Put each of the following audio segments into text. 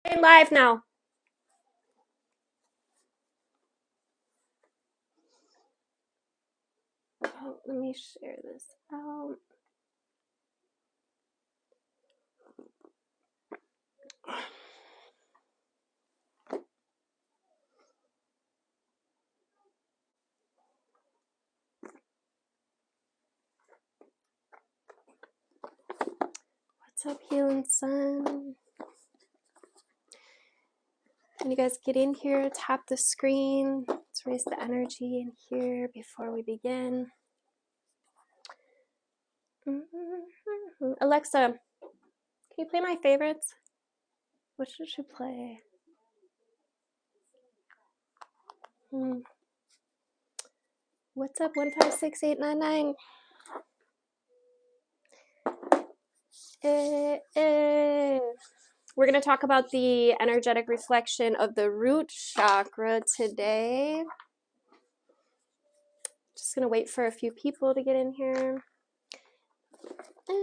Live now. Oh, let me share this out. What's up, Healing Sun? When you guys get in here, tap the screen. Let's raise the energy in here before we begin. Alexa, can you play my favorites? What should you play? What's up, 156899? We're going to talk about the energetic reflection of the root chakra today. Just going to wait for a few people to get in here. I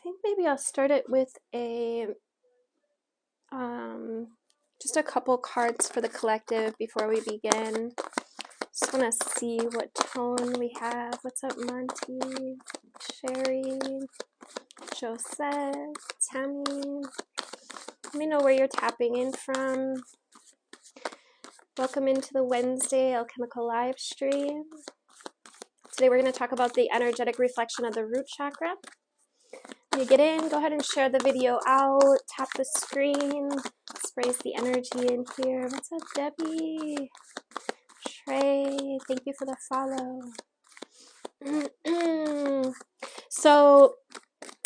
think maybe I'll start it with a just a couple cards for the collective before we begin. Just want to see what tone we have. What's up, Monty, Sherry, Josette, Tammy? Let me know where you're tapping in from. Welcome into the Wednesday Alchemical live stream. Today we're going to talk about the energetic reflection of the root chakra. When you get in, go ahead and share the video out. Tap the screen. Let's raise the energy in here. What's up, Debbie? Trey, thank you for the follow. So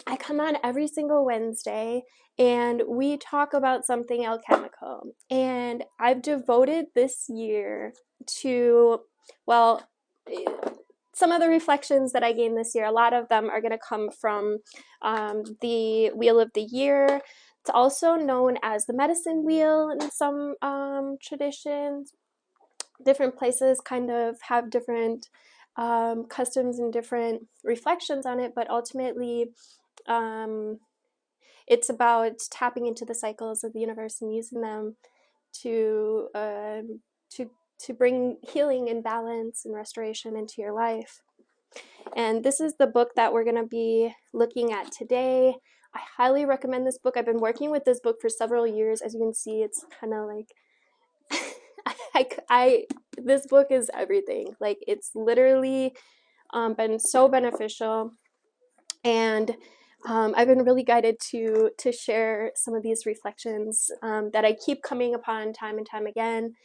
I come on every single Wednesday and we talk about something alchemical. And I've devoted this year to, well, some of the reflections that I gained this year. A lot of them are going to come from the Wheel of the Year. It's also known as the medicine wheel in some traditions. Different places kind of have different customs and different reflections on it, but ultimately it's about tapping into the cycles of the universe and using them to bring healing and balance and restoration into your life. And this is the book that we're going to be looking at today. I highly recommend this book. I've been working with this book for several years. As you can see, it's kind of like this book is everything. Like, it's literally been so beneficial, and I've been really guided to share some of these reflections that I keep coming upon time and time again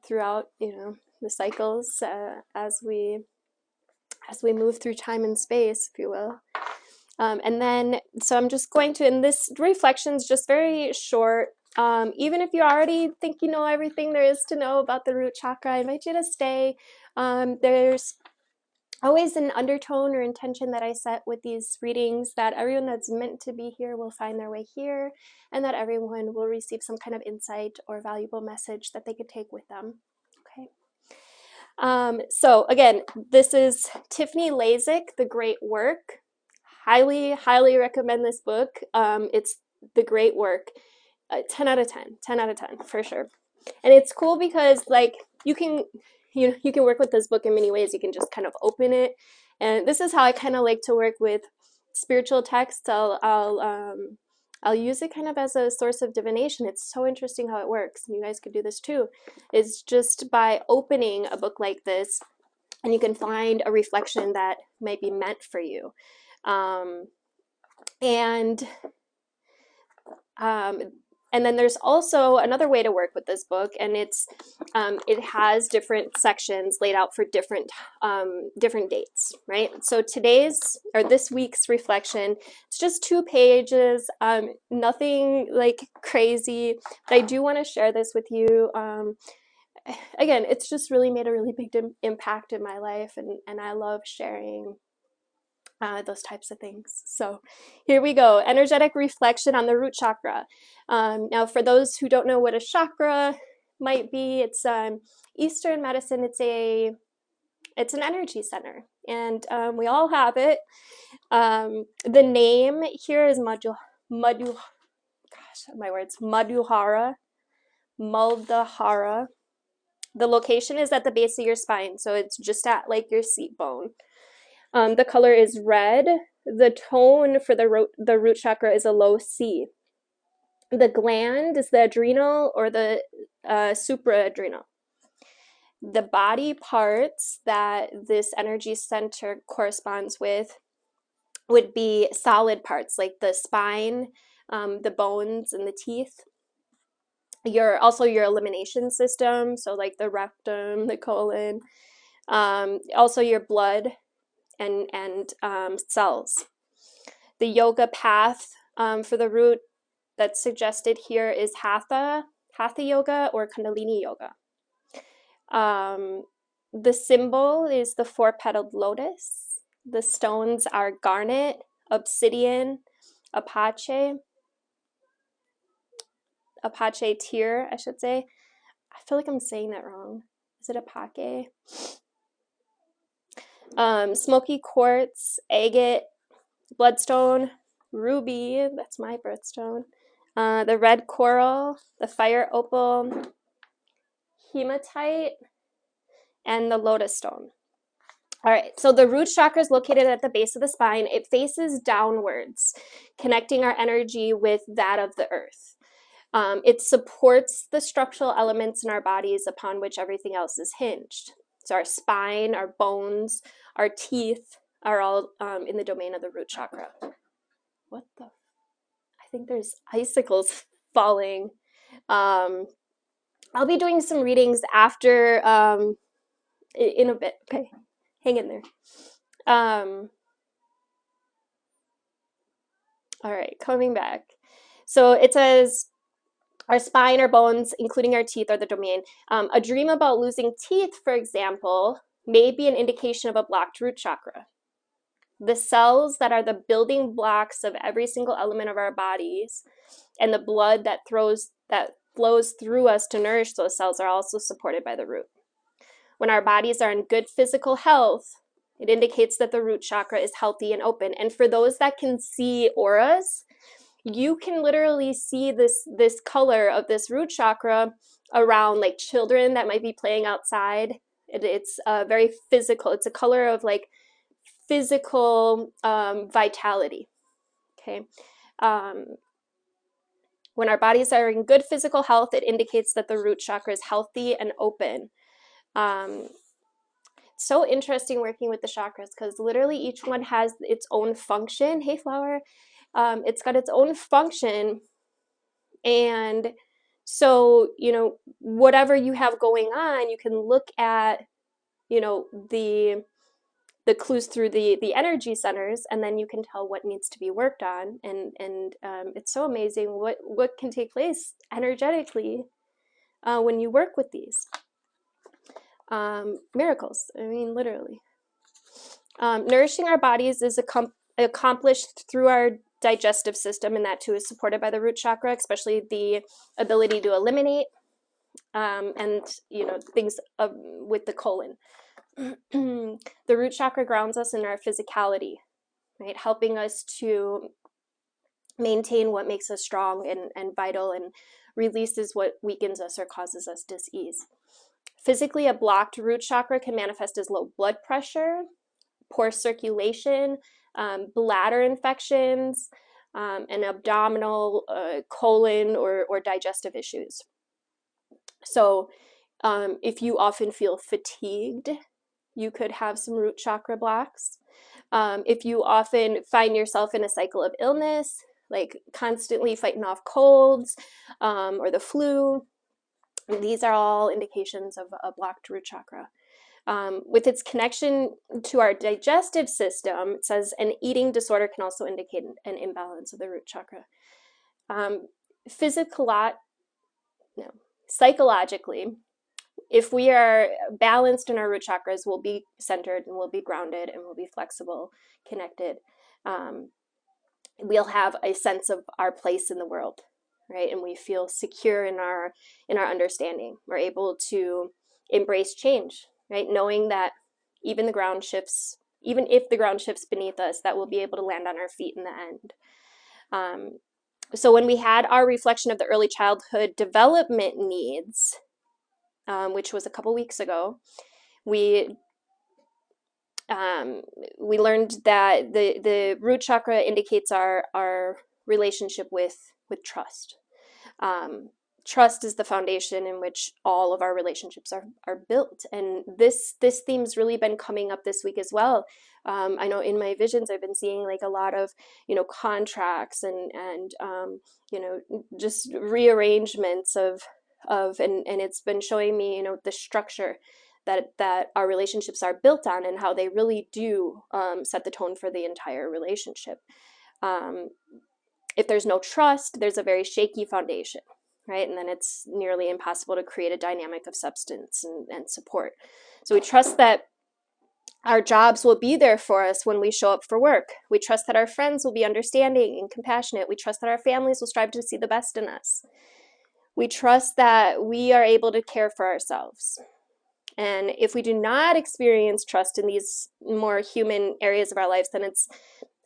throughout, the cycles as we move through time and space, if you will. And then, so I'm just going to, and this reflection is just very short. Even if you already think you know everything there is to know about the root chakra, I invite you to stay. There's always an undertone or intention that I set with these readings, that everyone that's meant to be here will find their way here, and that everyone will receive some kind of insight or valuable message that they could take with them. Okay. So again, this is Tiffany Lazick, The Great Work. Highly, highly recommend this book. It's The Great Work. 10 out of 10. 10 out of 10 for sure. And it's cool because, like, you can work with this book in many ways. You can just kind of open it, and this is how I kind of like to work with spiritual texts. I'll use it kind of as a source of divination. It's so interesting how it works, and you guys could do this too. It's just by opening a book like this, and you can find a reflection that might be meant for you. And then there's also another way to work with this book, and it's it has different sections laid out for different dates, right? So this week's reflection, it's just 2 pages, nothing like crazy, but I do want to share this with you. Again, it's just really made a really big impact in my life, and I love sharing those types of things. So here we go. Energetic reflection on the root chakra. Now, for those who don't know what a chakra might be, it's Eastern medicine. It's an energy center, and we all have it. The name here is Madhu, gosh, my words, Madhuhara, Muldhara. The location is at the base of your spine, so it's just at like your seat bone. The color is red. The tone for the root chakra is a low C. The gland is the adrenal or the supraadrenal. The body parts that this energy center corresponds with would be solid parts like the spine, the bones, and the teeth. Also your elimination system, so like the rectum, the colon, also your blood and cells. The yoga path for the root that's suggested here is Hatha yoga or Kundalini yoga. The symbol is the four-petaled lotus. The stones are garnet, obsidian, apache tear, I should say. I feel like I'm saying that wrong. Is it apache? Smoky quartz, agate, bloodstone, ruby, that's my birthstone, the red coral, the fire opal, hematite, and the lotus stone. All right, so the root chakra is located at the base of the spine. It faces downwards, connecting our energy with that of the earth. It supports the structural elements in our bodies upon which everything else is hinged. So our spine, our bones, our teeth are all in the domain of the root chakra. What the? I think there's icicles falling. I'll be doing some readings after in a bit. Okay, hang in there. All right, coming back. So it says, our spine, our bones, including our teeth, are the domain. A dream about losing teeth, for example, may be an indication of a blocked root chakra. The cells that are the building blocks of every single element of our bodies and the blood that flows through us to nourish those cells are also supported by the root. When our bodies are in good physical health, it indicates that the root chakra is healthy and open. And for those that can see auras, you can literally see this color of this root chakra around like children that might be playing outside. It's very physical. It's a color of like physical vitality. Okay. When our bodies are in good physical health, it indicates that the root chakra is healthy and open. So interesting working with the chakras because literally each one has its own function. Hey, flower. It's got its own function. And so, you know, whatever you have going on, you can look at, you know, the clues through the energy centers, and then you can tell what needs to be worked on. And it's so amazing what can take place energetically when you work with these. Miracles, I mean, literally. Nourishing our bodies is accomplished through our digestive system, and that too is supported by the root chakra, especially the ability to eliminate and, you know, things with the colon. The root chakra grounds us in our physicality, right? Helping us to maintain what makes us strong and vital and releases what weakens us or causes us dis-ease. Physically, a blocked root chakra can manifest as low blood pressure, poor circulation, bladder infections, and abdominal, colon, or digestive issues. So if you often feel fatigued, you could have some root chakra blocks. If you often find yourself in a cycle of illness, like constantly fighting off colds or the flu, these are all indications of a blocked root chakra. With its connection to our digestive system, it says an eating disorder can also indicate an imbalance of the root chakra. Psychologically, if we are balanced in our root chakras, we'll be centered and we'll be grounded and we'll be flexible, connected. We'll have a sense of our place in the world, right? And we feel secure in our understanding. We're able to embrace change, right? Knowing that even the ground shifts even if the ground shifts beneath us, that we'll be able to land on our feet in the end. So when we had our reflection of the early childhood development needs, which was a couple weeks ago, we learned that the root chakra indicates our relationship with trust. Trust is the foundation in which all of our relationships are built, and this theme's really been coming up this week as well. I know in my visions I've been seeing like a lot of contracts and just rearrangements of and it's been showing me the structure that our relationships are built on, and how they really do set the tone for the entire relationship. If there's no trust, there's a very shaky foundation, right? And then it's nearly impossible to create a dynamic of substance and support. So we trust that our jobs will be there for us when we show up for work. We trust that our friends will be understanding and compassionate. We trust that our families will strive to see the best in us. We trust that we are able to care for ourselves. And if we do not experience trust in these more human areas of our lives, then it's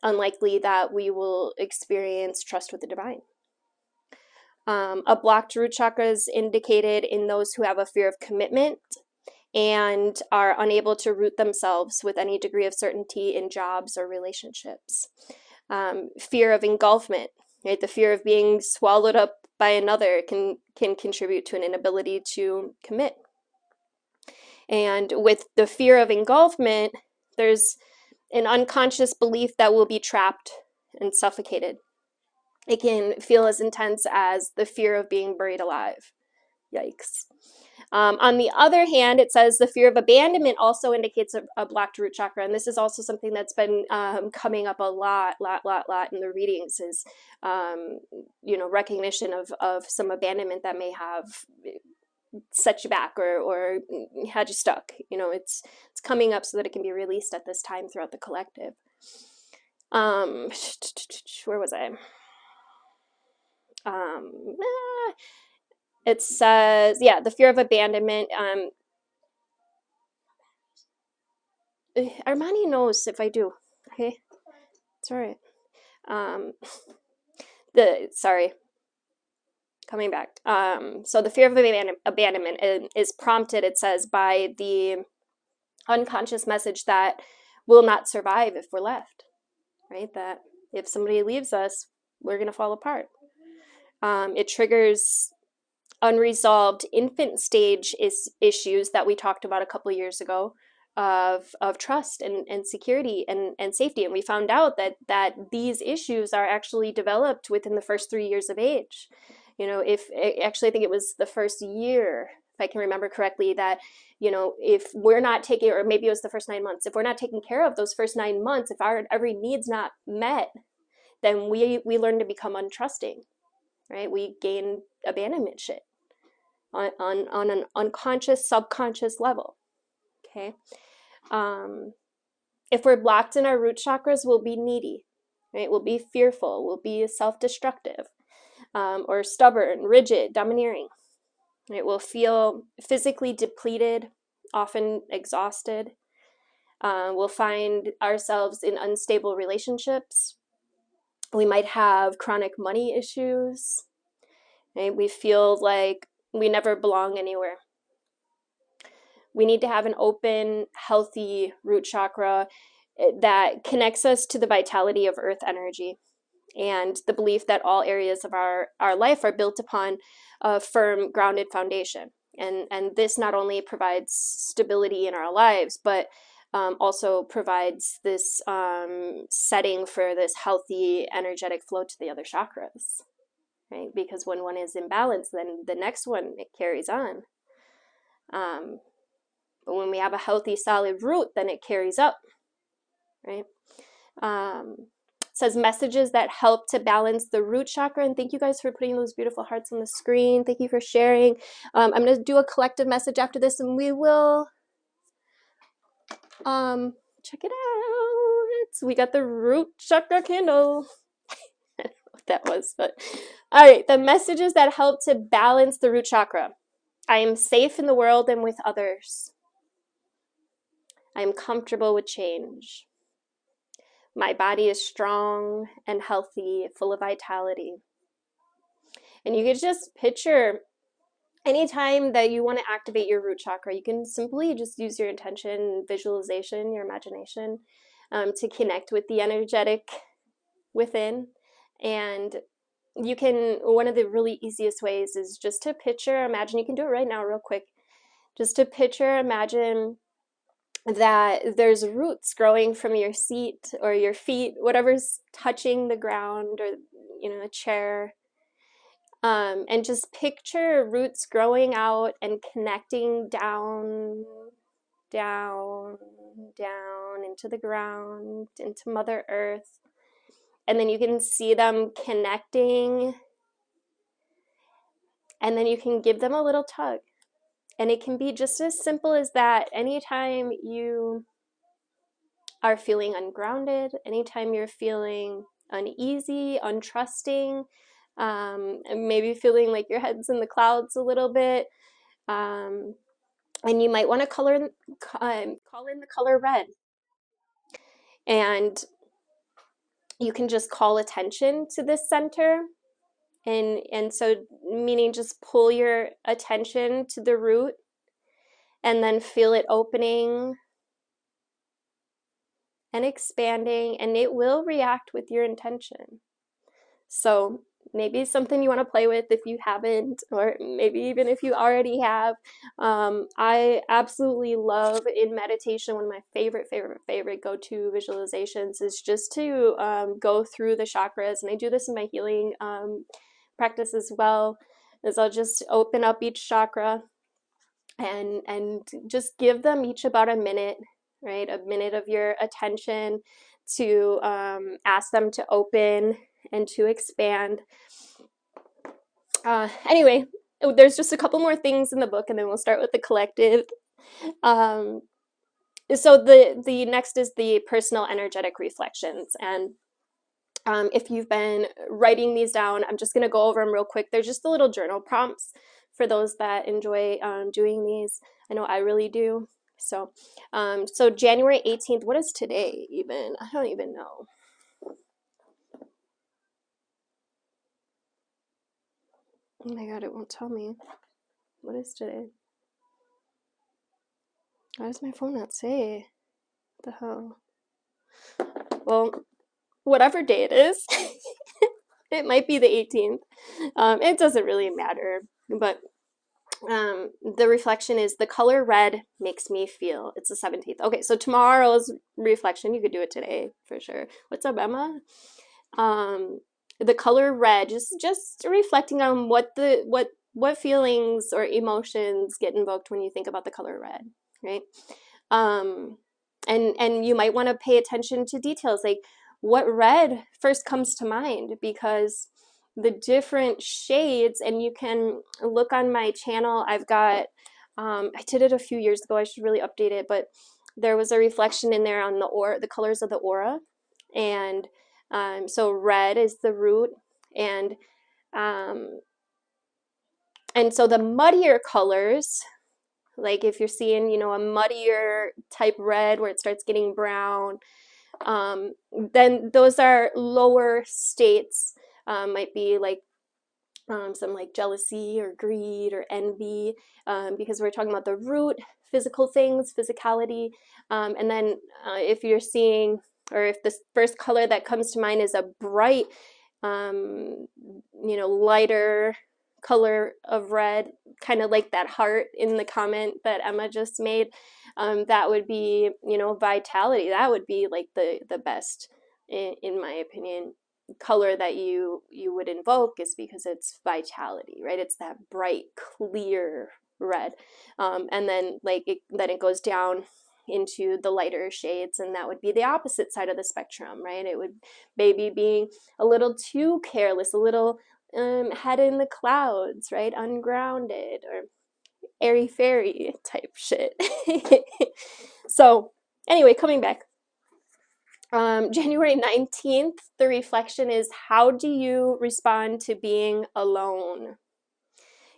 unlikely that we will experience trust with the divine. A blocked root chakra is indicated in those who have a fear of commitment and are unable to root themselves with any degree of certainty in jobs or relationships. Fear of engulfment, right? The fear of being swallowed up by another can contribute to an inability to commit. And with the fear of engulfment, there's an unconscious belief that we'll be trapped and suffocated. It can feel as intense as the fear of being buried alive. Yikes. On the other hand, it says the fear of abandonment also indicates a blocked root chakra. And this is also something that's been coming up a lot in the readings is, recognition of some abandonment that may have set you back or had you stuck. It's coming up so that it can be released at this time throughout the collective. Where was I? It says, the fear of abandonment. Armani knows if I do. Okay, it's all right. Coming back. So the fear of abandonment is prompted, it says, by the unconscious message that we'll not survive if we're left, right? That if somebody leaves us, we're going to fall apart. It triggers unresolved infant stage issues that we talked about a couple of years ago of trust and security and safety. And we found out that these issues are actually developed within the first 3 years of age. I think it was the first year, if I can remember correctly, that, if we're not taking, or maybe it was the first 9 months, if we're not taking care of those first 9 months, if our every need's not met, then we learn to become untrusting, right? We gain abandonment shit on an unconscious, subconscious level, okay? If we're blocked in our root chakras, we'll be needy, right? We'll be fearful, we'll be self-destructive, or stubborn, rigid, domineering. Right? We'll feel physically depleted, often exhausted. We'll find ourselves in unstable relationships. We might have chronic money issues. Right? We feel like we never belong anywhere. We need to have an open, healthy root chakra that connects us to the vitality of earth energy and the belief that all areas of our life are built upon a firm, grounded foundation. And this not only provides stability in our lives, but also provides this setting for this healthy, energetic flow to the other chakras, right? Because when one is in balance, then the next one, it carries on. But when we have a healthy, solid root, then it carries up, right? It says messages that help to balance the root chakra. And thank you guys for putting those beautiful hearts on the screen. Thank you for sharing. I'm going to do a collective message after this, and we will check it out. We got the root chakra candle. I don't know what that was, but all right. The messages that help to balance the root chakra. I am safe in the world and with others. I am comfortable with change. My body is strong and healthy, full of vitality. And you can just picture anytime that you want to activate your root chakra, you can simply just use your intention, visualization, your imagination to connect with the energetic within. And you can, one of the really easiest ways is just to picture, imagine, you can do it right now real quick, just to picture, imagine that there's roots growing from your seat or your feet, whatever's touching the ground or, a chair. And just picture roots growing out and connecting down, down, down into the ground, into Mother Earth. And then you can see them connecting, and then you can give them a little tug. And it can be just as simple as that. Anytime you are feeling ungrounded, anytime you're feeling uneasy, untrusting, maybe feeling like your head's in the clouds a little bit, and you might want to call in the color red. And you can just call attention to this center. And so meaning just pull your attention to the root and then feel it opening and expanding, and it will react with your intention. So maybe something you want to play with if you haven't, or maybe even if you already have. I absolutely love in meditation, one of my favorite go-to visualizations is just to go through the chakras, and I do this in my healing practice as well, is I'll just open up each chakra and just give them each about a minute, right? A minute of your attention to ask them to open and to expand. Anyway, there's just a couple more things in the book, and then we'll start with the collective. So the next is the personal energetic reflections. And if you've been writing these down, I'm just going to go over them real quick. They're just the little journal prompts for those that enjoy doing these. I know I really do. So, so January 18th, what is today even? I don't even know. Oh my God, it won't tell me. What is today? Why does my phone not say? What the hell? Well, whatever day it is, it might be the 18th. It doesn't really matter, but the reflection is the color red makes me feel. It's the 17th. Okay, so tomorrow's reflection, you could do it today for sure. What's up, Emma? The color red, just reflecting on what feelings or emotions get invoked when you think about the color red, right? And you might want to pay attention to details, like what red first comes to mind, because the different shades, and you can look on my channel. I've got, I did it a few years ago. I should really update it, but there was a reflection in there on the colors of the aura. And so red is the root, and so the muddier colors, like if you're seeing, a muddier type red where it starts getting brown, then those are lower states. Might be like some like jealousy or greed or envy, because we're talking about the root, physical things, physicality. And then if you're seeing, or if the first color that comes to mind is a bright, lighter color of red, kind of like that heart in the comment that Emma just made, that would be, vitality. That would be like the best, in my opinion, color that you would invoke, is because it's vitality, right? It's that bright, clear red. And then then it goes down into the lighter shades, and that would be the opposite side of the spectrum, right? It would maybe being a little too careless, a little head in the clouds, right? Ungrounded or airy-fairy type shit. So anyway, coming back. January 19th, the reflection is, how do you respond to being alone?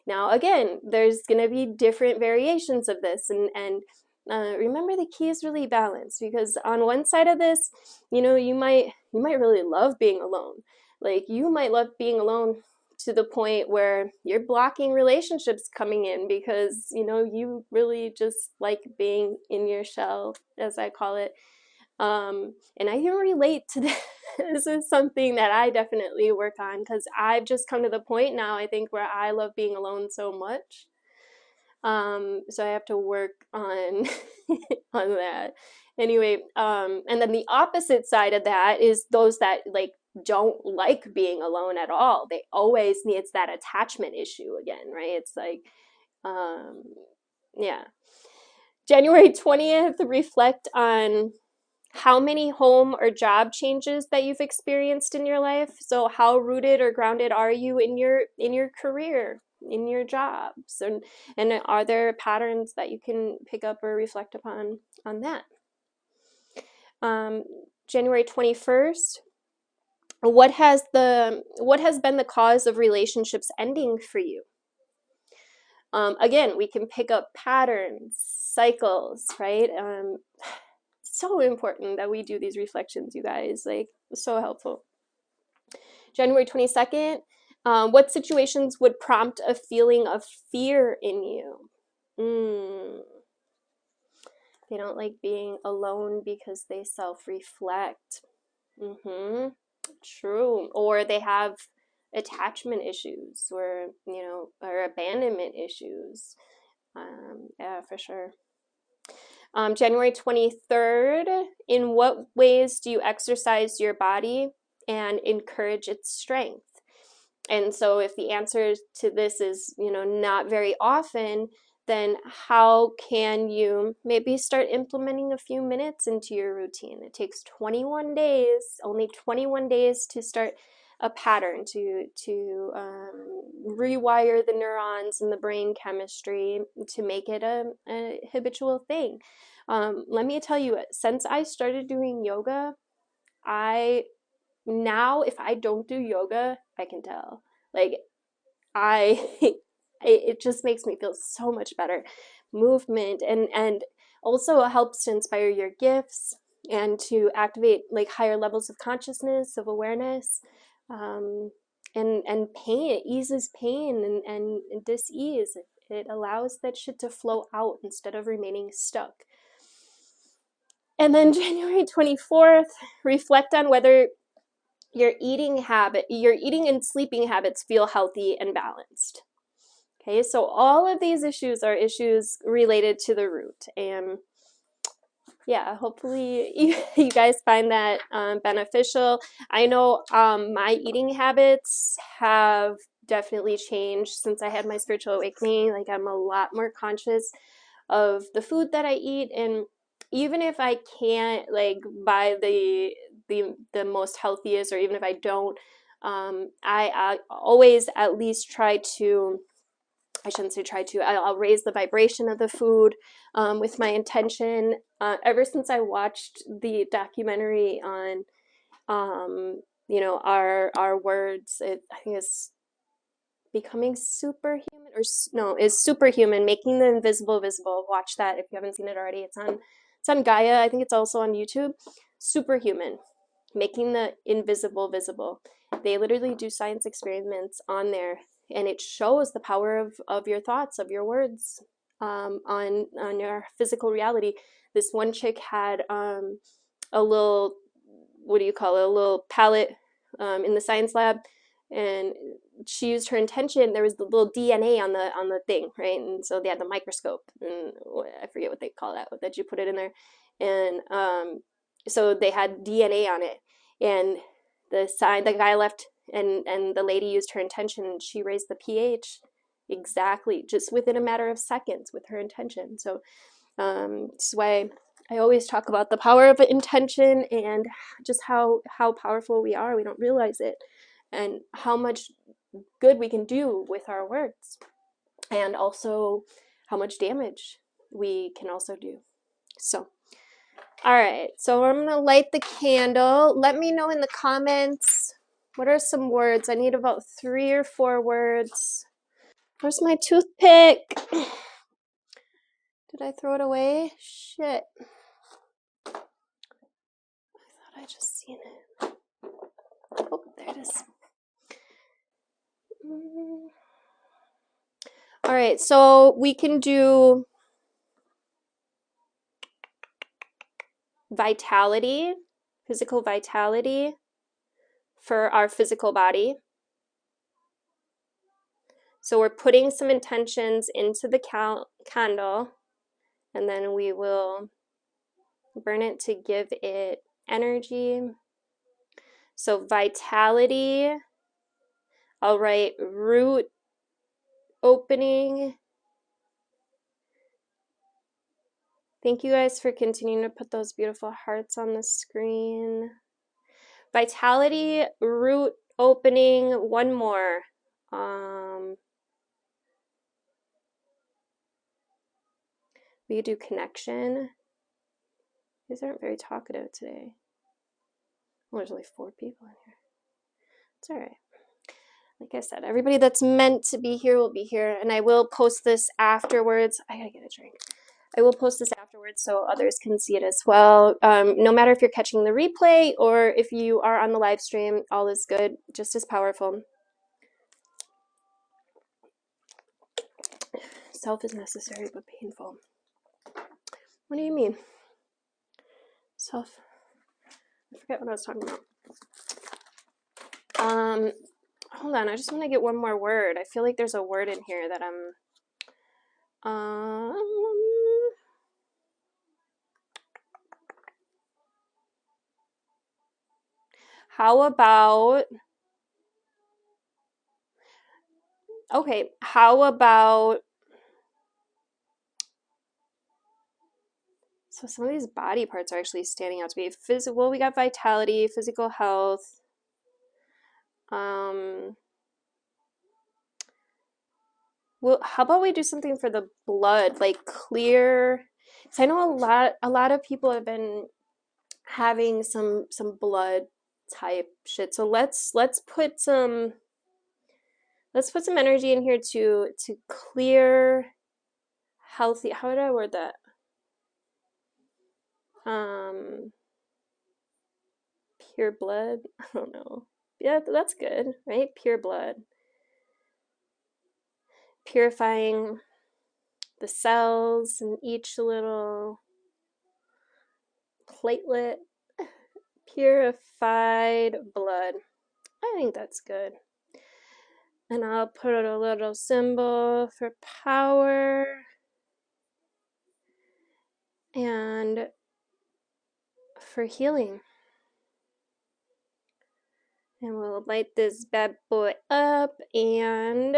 Now, again, there's going to be different variations of this, and remember the key is really balance, because on one side of this, you might really love being alone. Like you might love being alone to the point where you're blocking relationships coming in because you really just like being in your shell, as I call it. And I can relate to this. This is something that I definitely work on because I've just come to the point now, I think, where I love being alone so much. So I have to work on on that. Anyway, and then the opposite side of that is those that like don't like being alone at all. They always need, it's that attachment issue again, right? It's like, um, yeah. January 20th, reflect on how many home or job changes that you've experienced in your life. So how rooted or grounded are you in your career, in your jobs, and are there patterns that you can pick up or reflect upon on that? January 21st, what has been the cause of relationships ending for you? Again, we can pick up patterns, cycles, right? So important that we do these reflections, you guys, like so helpful. January 22nd, what situations would prompt a feeling of fear in you? They don't like being alone because they self-reflect. True. Or they have attachment issues, or abandonment issues. Yeah, for sure. January 23rd, in what ways do you exercise your body and encourage its strength? And so if the answer to this is, not very often, then how can you maybe start implementing a few minutes into your routine? It takes 21 days, only 21 days to start a pattern, to rewire the neurons and the brain chemistry to make it a habitual thing. Let me tell you, since I started doing yoga, now if I don't do yoga, I can tell. Like it just makes me feel so much better. Movement and also helps to inspire your gifts and to activate like higher levels of consciousness, of awareness, and pain. It eases pain and dis-ease. It allows that shit to flow out instead of remaining stuck. And then January 24th, reflect on whether your eating and sleeping habits feel healthy and balanced. Okay, so all of these issues are issues related to the root. And yeah, hopefully you guys find that beneficial. I know my eating habits have definitely changed since I had my spiritual awakening. Like I'm a lot more conscious of the food that I eat, and even if I can't like buy the most healthiest, or even if I don't, I always at least try to, I shouldn't say try to, I'll raise the vibration of the food with my intention. Ever since I watched the documentary on, our words, I think it's Becoming Superhuman, or no, is Superhuman, Making the Invisible Visible. Watch that if you haven't seen it already. It's on Gaia. I think it's also on YouTube. Superhuman, Making the Invisible Visible. They literally do science experiments on there, and it shows the power of your thoughts, of your words, on your physical reality. This one chick had a little, what do you call it, a little palette in the science lab, and she used her intention. There was the little DNA on the thing, right? And so they had the microscope, and I forget what they call that you put it in there, and so they had DNA on it, and the guy left, and the lady used her intention, and she raised the pH exactly just within a matter of seconds with her intention. So this is why I always talk about the power of intention, and just how powerful we are. We don't realize it, and how much good we can do with our words, and also how much damage we can also do. So, all right, so I'm gonna light the candle. Let me know in the comments, what are some words? I need about 3 or 4 words. Where's my toothpick? Did I throw it away? Shit. I thought I just seen it. Oh, there it is. All right, so we can do vitality, physical vitality for our physical body. So we're putting some intentions into the candle, and then we will burn it to give it energy. So vitality, I'll write root opening. Thank you guys for continuing to put those beautiful hearts on the screen. Vitality, root opening, one more. We could do connection. These aren't very talkative today. Well, there's only 4 people in here. It's all right. Like I said, everybody that's meant to be here will be here, and I will post this afterwards. I gotta get a drink. I will post this afterwards so others can see it as well. No matter if you're catching the replay or if you are on the live stream, all is good, just as powerful. Self is necessary but painful. What do you mean? Self. I forget what I was talking about. Hold on, I just want to get one more word. I feel like there's a word in here that how about, okay, how about, so some of these body parts are actually standing out to me. Well, we got vitality, physical health. Well, how about we do something for the blood, like clear? Because I know a lot of people have been having some blood type shit. So let's put some energy in here to clear healthy. How would I word that? Pure blood. I don't know. Yeah, that's good, right? Pure blood. Purifying the cells in each little platelet. Purified blood. I think that's good. And I'll put a little symbol for power and for healing. And we'll light this bad boy up and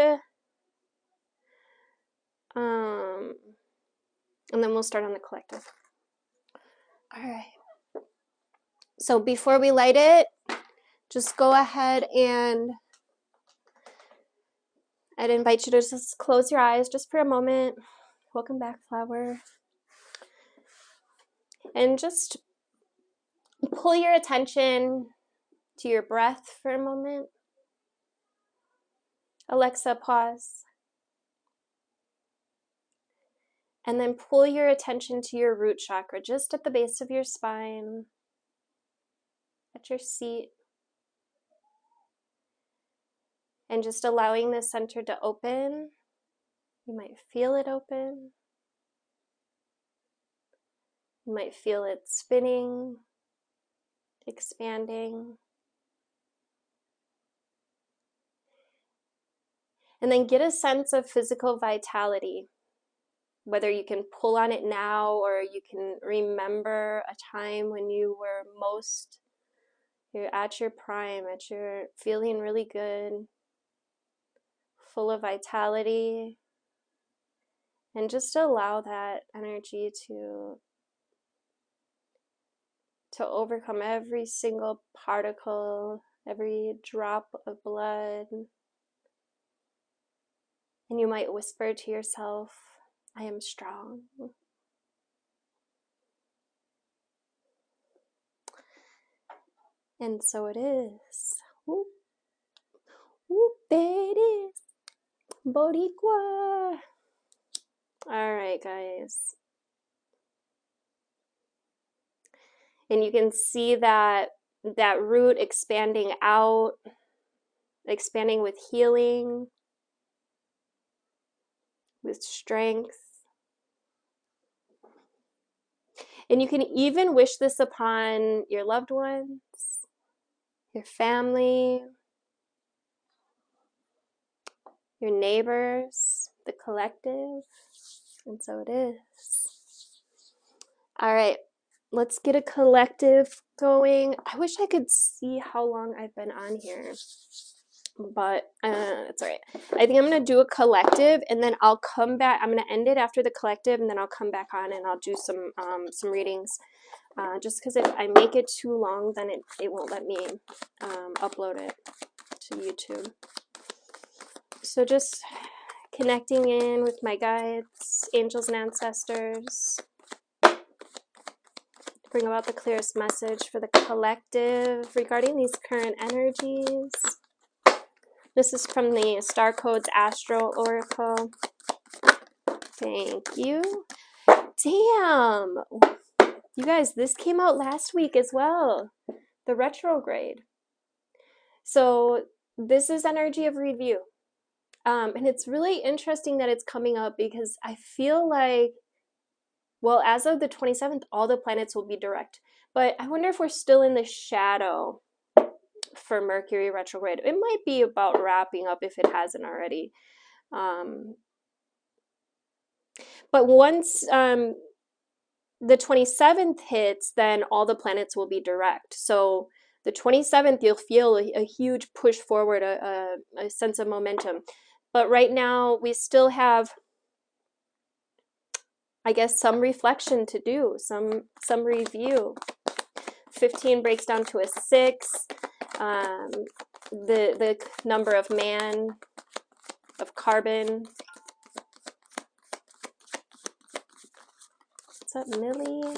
then we'll start on the collective. All right. So before we light it, just go ahead and I'd invite you to just close your eyes just for a moment. Welcome back, flower. And just pull your attention to your breath for a moment. Alexa, pause. And then pull your attention to your root chakra, just at the base of your spine, at your seat. And just allowing the center to open. You might feel it open. You might feel it spinning, expanding. And then get a sense of physical vitality. Whether you can pull on it now or you can remember a time when you were you're at your prime, you're feeling really good, full of vitality. And just allow that energy to overcome every single particle, every drop of blood. And you might whisper to yourself, I am strong. And so it is. Whoop. Whoop, there it is. Boricua. All right, guys. And you can see that root expanding out, expanding with healing, with strength. And you can even wish this upon your loved ones, your family, your neighbors, the collective. And so it is. All right, let's get a collective going. I wish I could see how long I've been on here, but it's all right. I think I'm going to do a collective, and then I'll come back. I'm going to end it after the collective, and then I'll come back on and I'll do some readings. Just because if I make it too long, then it won't let me upload it to YouTube. So just connecting in with my guides, angels, and ancestors. Bring about the clearest message for the collective regarding these current energies. This is from the Star Codes Astral Oracle. Thank you. Damn! You guys, this came out last week as well. The retrograde. So this is energy of review. And it's really interesting that it's coming up because I feel like, well, as of the 27th, all the planets will be direct. But I wonder if we're still in the shadow for Mercury retrograde. It might be about wrapping up if it hasn't already. But once the 27th hits, then all the planets will be direct. So the 27th, you'll feel a huge push forward, a sense of momentum. But right now, we still have, I guess, some reflection to do, some review. 15 breaks down to a 6. The number of man, of carbon. What's up, Millie?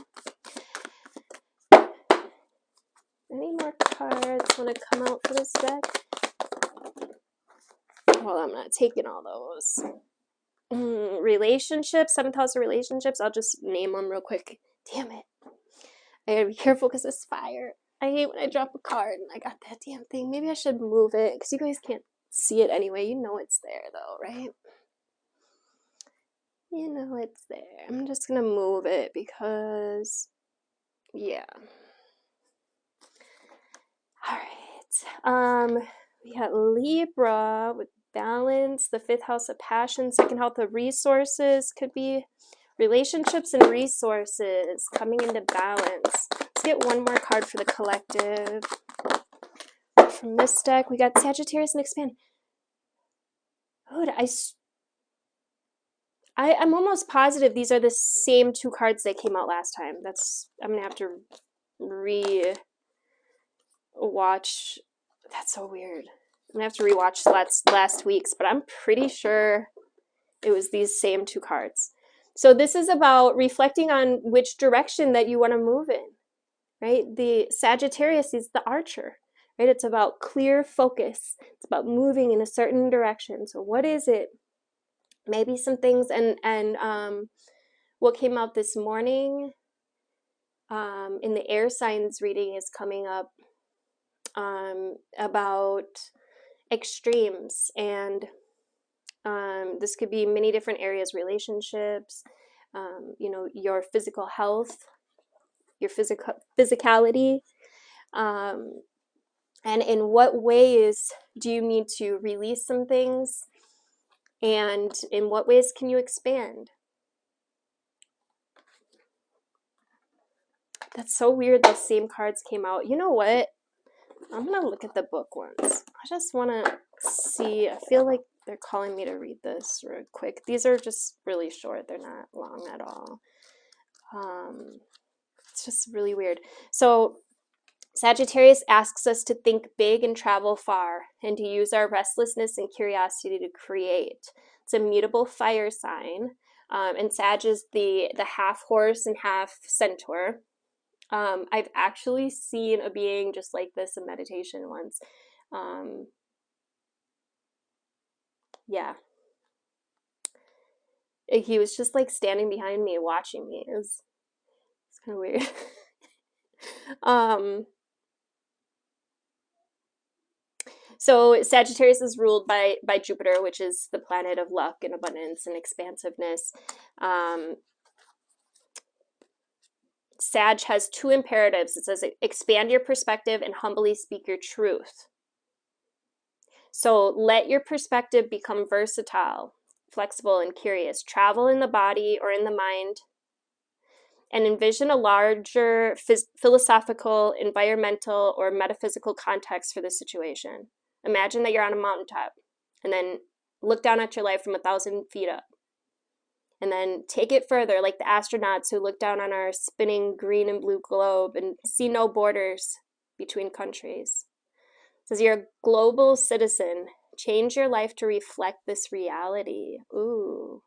Any more cards want to come out for this deck? Well, I'm not taking all those. Relationships, 7th house of relationships. I'll just name them real quick. Damn it. I gotta be careful because it's fire. I hate when I drop a card and I got that damn thing. Maybe I should move it because you guys can't see it anyway. You know it's there though, right? You know it's there. I'm just gonna move it because, yeah. All right. We got Libra with balance, the 5th house of passion, 2nd house of resources. Could be relationships and resources coming into balance. Let's get one more card for the collective. From this deck, we got Sagittarius and expand. Good. I'm almost positive these are the same 2 cards that came out last time. I'm gonna have to watch. That's so weird. I'm gonna have to rewatch last week's, but I'm pretty sure it was these same 2 cards. So this is about reflecting on which direction that you want to move in, right? The Sagittarius is the archer, right? It's about clear focus. It's about moving in a certain direction. So what is it? Maybe some things, and what came out this morning in the air signs reading is coming up about extremes, and this could be many different areas, relationships, your physical health, your physicality, and in what ways do you need to release some things, and in what ways can you expand? That's so weird those same cards came out. You know what? I'm going to look at the book once. I just want to see. I feel like they're calling me to read this real quick. These are just really short. They're not long at all. It's just really weird. So Sagittarius asks us to think big and travel far, and to use our restlessness and curiosity to create. It's a mutable fire sign. And Sag is the half horse and half centaur. I've actually seen a being just like this in meditation once. Yeah. He was just like standing behind me watching me. It's kind of weird. So Sagittarius is ruled by Jupiter, which is the planet of luck and abundance and expansiveness. Sag has two imperatives. It says expand your perspective and humbly speak your truth. So let your perspective become versatile, flexible, and curious. Travel in the body or in the mind and envision a larger philosophical, environmental, or metaphysical context for the situation. Imagine that you're on a mountaintop and then look down at your life from 1,000 feet up. And then take it further, like the astronauts who look down on our spinning green and blue globe and see no borders between countries. It says you're a global citizen. Change your life to reflect this reality. Ooh.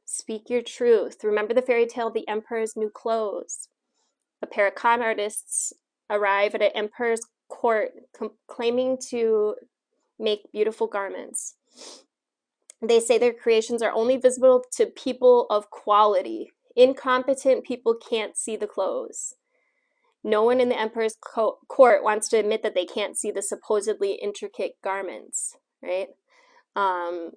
Speak your truth. Remember the fairy tale, The Emperor's New Clothes. A pair of con artists arrive at an emperor's court claiming to make beautiful garments. They say their creations are only visible to people of quality. Incompetent people can't see the clothes. No one in the emperor's court wants to admit that they can't see the supposedly intricate garments, right? And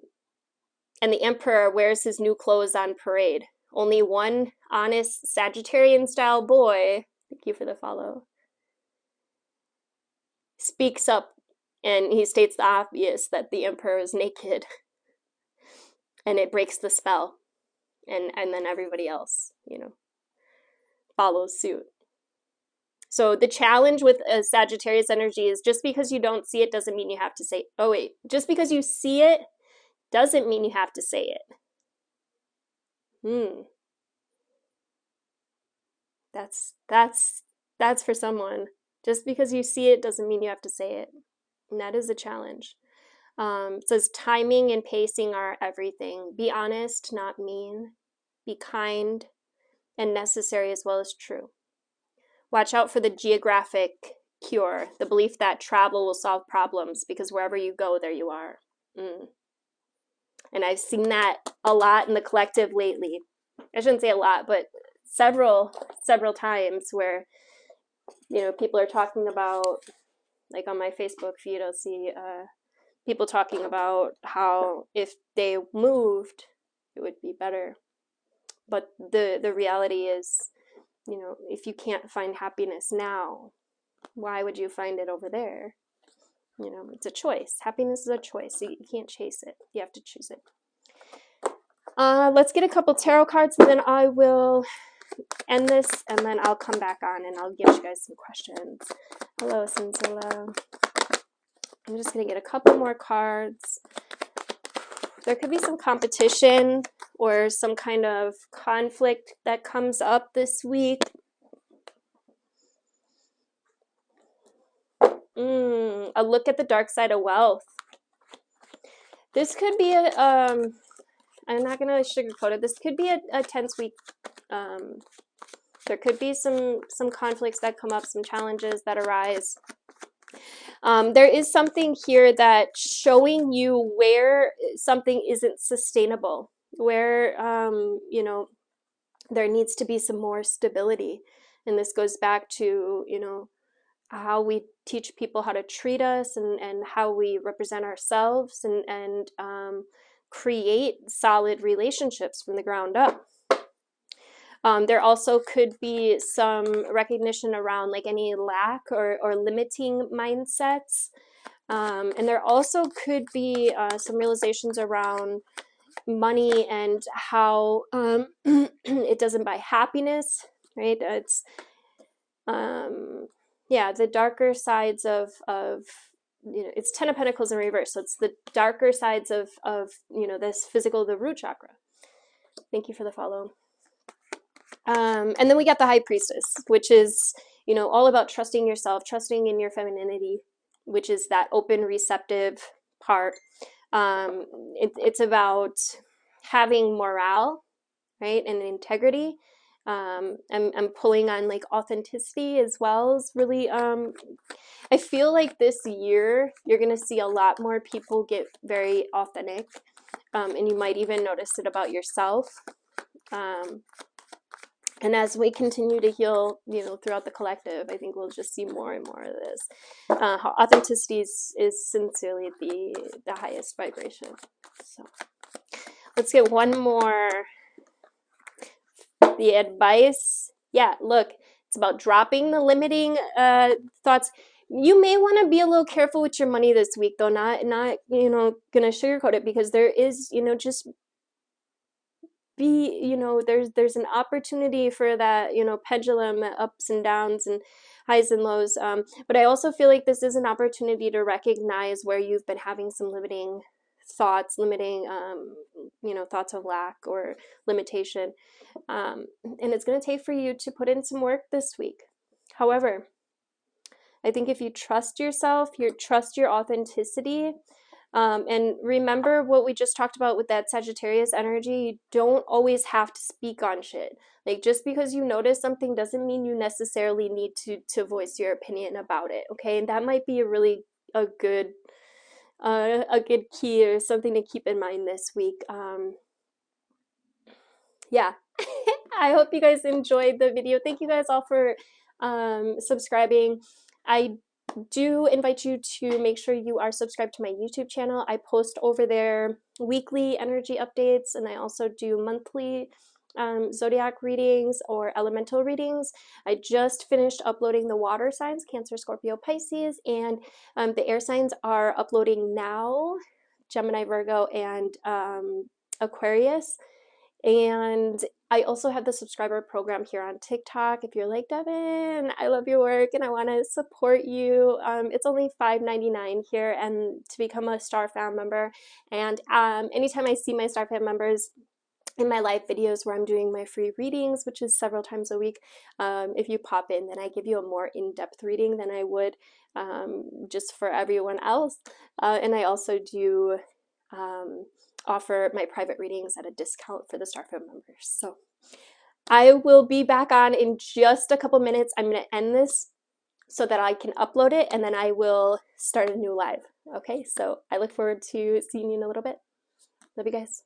the emperor wears his new clothes on parade. Only one honest Sagittarian-style boy, thank you for the follow, speaks up and he states the obvious, that the emperor is naked. And it breaks the spell. And then everybody else, follows suit. So the challenge with a Sagittarius energy is just because you don't see it doesn't mean you have to say, oh wait, just because you see it doesn't mean you have to say it. That's for someone. Just because you see it doesn't mean you have to say it. And that is a challenge. It says timing and pacing are everything. Be honest, not mean. Be kind and necessary as well as true. Watch out for the geographic cure, the belief that travel will solve problems because wherever you go, there you are. And I've seen that a lot in the collective lately. I shouldn't say a lot, but several times where, people are talking about, like on my Facebook feed, I'll see people talking about how if they moved, it would be better. But the reality is, if you can't find happiness now, why would you find it over there? It's a choice. Happiness is a choice. You can't chase it. You have to choose it. Let's get a couple tarot cards and then I will end this and then I'll come back on and I'll give you guys some questions. Hello, Cinzilla. I'm just going to get a couple more cards. There could be some competition or some kind of conflict that comes up this week. A look at the dark side of wealth. This could be a, I'm not going to sugarcoat it. This could be a tense week. There could be some conflicts that come up, some challenges that arise. There is something here that showing you where something isn't sustainable, where, there needs to be some more stability. And this goes back to, how we teach people how to treat us and how we represent ourselves and create solid relationships from the ground up. There also could be some recognition around like any lack or limiting mindsets. And there also could be some realizations around money and how it doesn't buy happiness, right? It's the darker sides of it's 10 of Pentacles in reverse, so it's the darker sides of this physical, the root chakra. Thank you for the follow. And then we got the High Priestess, which is all about trusting yourself, trusting in your femininity, which is that open, receptive part. It's about having morale, right, and integrity. I'm pulling on like authenticity as well. Is really I feel like this year you're gonna see a lot more people get very authentic, and you might even notice it about yourself. And as we continue to heal, you know, throughout the collective, I think we'll just see more and more of this. Authenticity is sincerely the highest vibration. So let's get one more. The advice, yeah, look, it's about dropping the limiting thoughts. You may want to be a little careful with your money this week, though. Not you know, gonna sugarcoat it, because there is, you know, just be, you know, there's an opportunity for that, you know, pendulum ups and downs and highs and lows. But I also feel like this is an opportunity to recognize where you've been having some limiting thoughts, limiting, you know, thoughts of lack or limitation. And it's going to take for you to put in some work this week. However, I think if you trust yourself, trust your authenticity, and remember what we just talked about with that Sagittarius energy, you don't always have to speak on shit. Like, just because you notice something doesn't mean you necessarily need to voice your opinion about it, okay? And that might be a good key or something to keep in mind this week. Yeah. I hope you guys enjoyed the video. Thank you guys all for subscribing. I do invite you to make sure you are subscribed to my YouTube channel. I post over there weekly energy updates, and I also do monthly zodiac readings or elemental readings. I just finished uploading the water signs, Cancer, Scorpio, Pisces, and the air signs are uploading now, Gemini, Virgo, and Aquarius. And I also have the subscriber program here on TikTok. If you're like, Devin, I love your work and I want to support you, it's only $5.99 here, and to become a Star Fam member. And anytime I see my Star Fam members in my live videos where I'm doing my free readings, which is several times a week, if you pop in, then I give you a more in-depth reading than I would just for everyone else. And I also do offer my private readings at a discount for the Starfield members. So I will be back on in just a couple minutes. I'm going to end this so that I can upload it, and then I will start a new live. Okay, so I look forward to seeing you in a little bit. Love you guys.